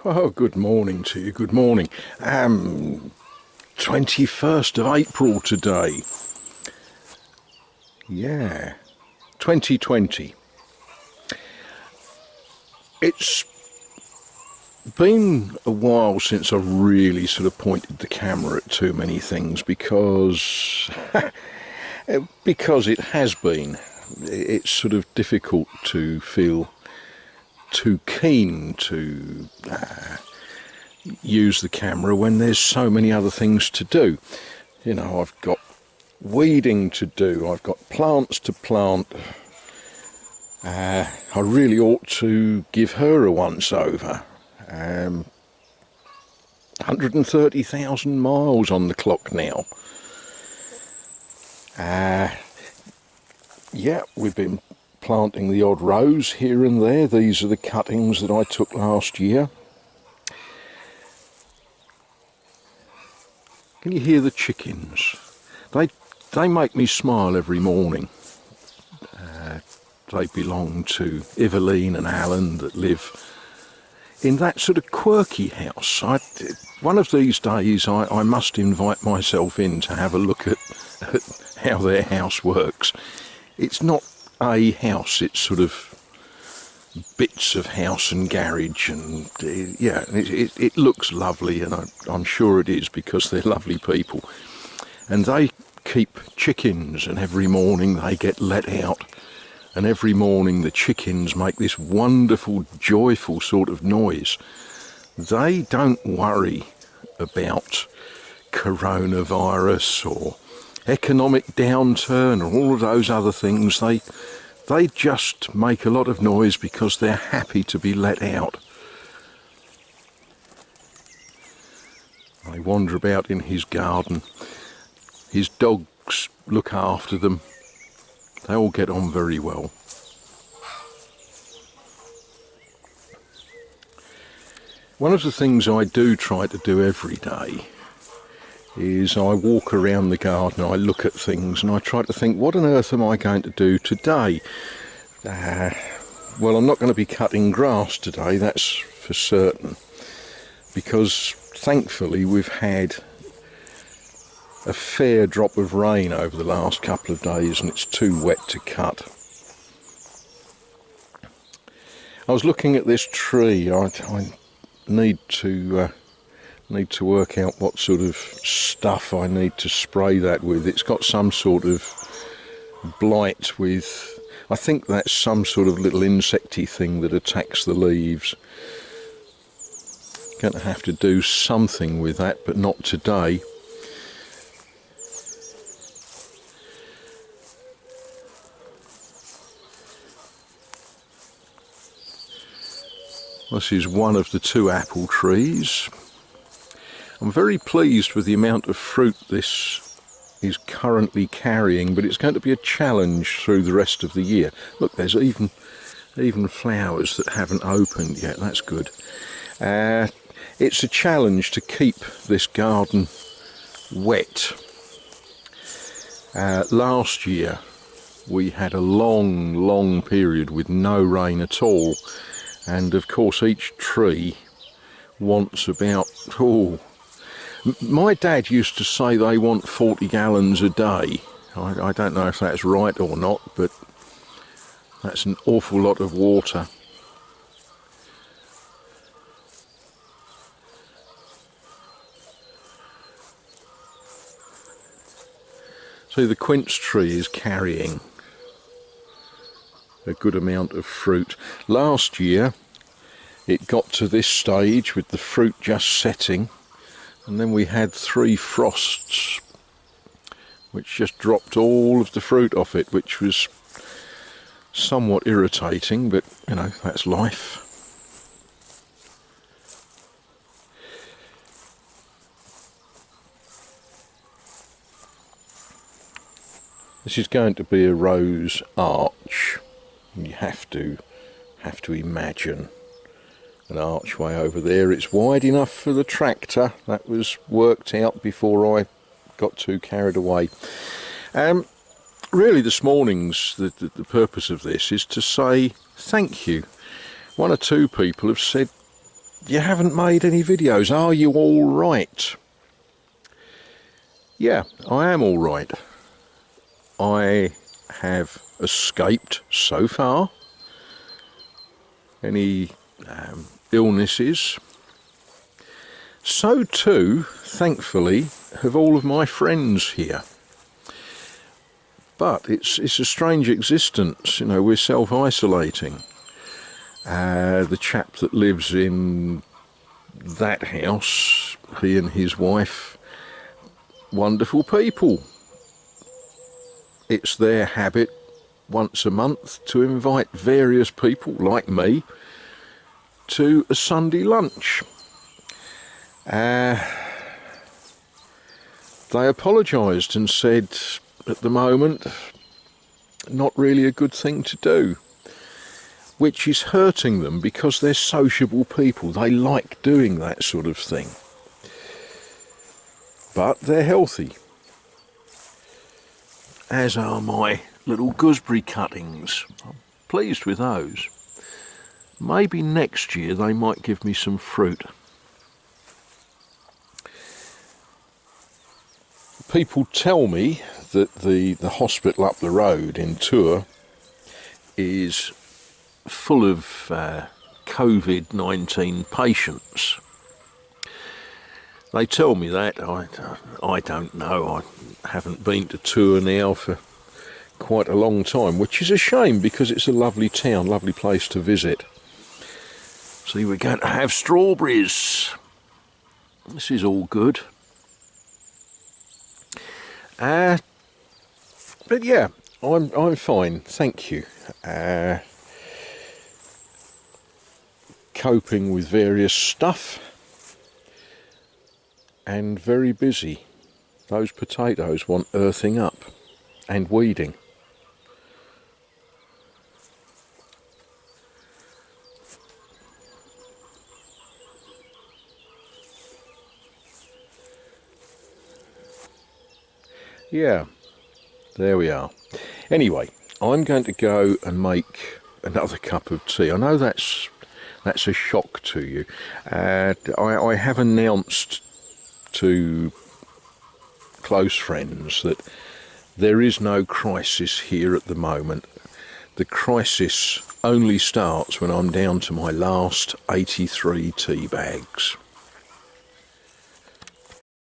Oh, good morning to you, good morning. 21st of April today. Yeah, 2020. It's been a while since I've really sort of pointed the camera at too many things because it has been. It's sort of difficult to feel too keen to use the camera when there's so many other things to do. You know, I've got weeding to do, I've got plants to plant. I really ought to give her a once over. 130,000 miles on the clock now. Yeah, we've been planting the odd rose here and there. These are the cuttings that I took last year. Can you hear the chickens? They make me smile every morning. They belong to Evelyn and Alan that live in that sort of quirky house. One of these days I must invite myself in to have a look at how their house works. It's not a house, it's sort of bits of house and garage, and yeah, it looks lovely, and I'm sure it is because they're lovely people. And they keep chickens, and every morning they get let out, and every morning the chickens make this wonderful, joyful sort of noise. They don't worry about coronavirus or economic downturn or all of those other things. They just make a lot of noise because they're happy to be let out. They wander about in his garden. His dogs look after them. They all get on very well. One of the things I do try to do every day is I walk around the garden, I look at things, and I try to think, what on earth am I going to do today? Well, I'm not going to be cutting grass today, that's for certain, because thankfully we've had a fair drop of rain over the last couple of days and it's too wet to cut. I was looking at this tree. I need to work out what sort of stuff I need to spray that with. It's got some sort of blight with, I think that's some sort of little insecty thing that attacks the leaves. Going to have to do something with that, but not today. This is one of the two apple trees. I'm very pleased with the amount of fruit this is currently carrying, but it's going to be a challenge through the rest of the year. Look, there's even flowers that haven't opened yet. That's good. It's a challenge to keep this garden wet. Last year we had a long period with no rain at all. And of course each tree wants about, my dad used to say they want 40 gallons a day. I don't know if that's right or not, but that's an awful lot of water. See, the quince tree is carrying a good amount of fruit. Last year it got to this stage with the fruit just setting, and then we had 3 frosts which just dropped all of the fruit off it, which was somewhat irritating, but you know, that's life. This is going to be a rose arch. You have to imagine an archway over there. It's wide enough for the tractor. That was worked out before I got too carried away. Really this morning's the purpose of this is to say thank you. 1 or 2 people have said you haven't made any videos. Are you all right? Yeah, I am all right. I have escaped so far any illnesses. So too, thankfully, have all of my friends here. But it's a strange existence, you know, we're self-isolating. The chap that lives in that house, he and his wife, wonderful people. It's their habit once a month to invite various people, like me, to a Sunday lunch. They apologised and said, at the moment, not really a good thing to do, which is hurting them because they're sociable people. They like doing that sort of thing. But they're healthy, as are my little gooseberry cuttings. I'm pleased with those. Maybe next year they might give me some fruit. People tell me that the hospital up the road in Tours is full of COVID-19 patients. They tell me that. I don't know. I haven't been to Tours now for quite a long time, which is a shame because it's a lovely town, lovely place to visit. See, we're going to have strawberries. This is all good. But yeah, I'm fine, thank you. Coping with various stuff and very busy. Those potatoes want earthing up and weeding. Yeah, there we are. Anyway, I'm going to go and make another cup of tea. I know that's a shock to you. I have announced to close friends that there is no crisis here at the moment. The crisis only starts when I'm down to my last 83 tea bags.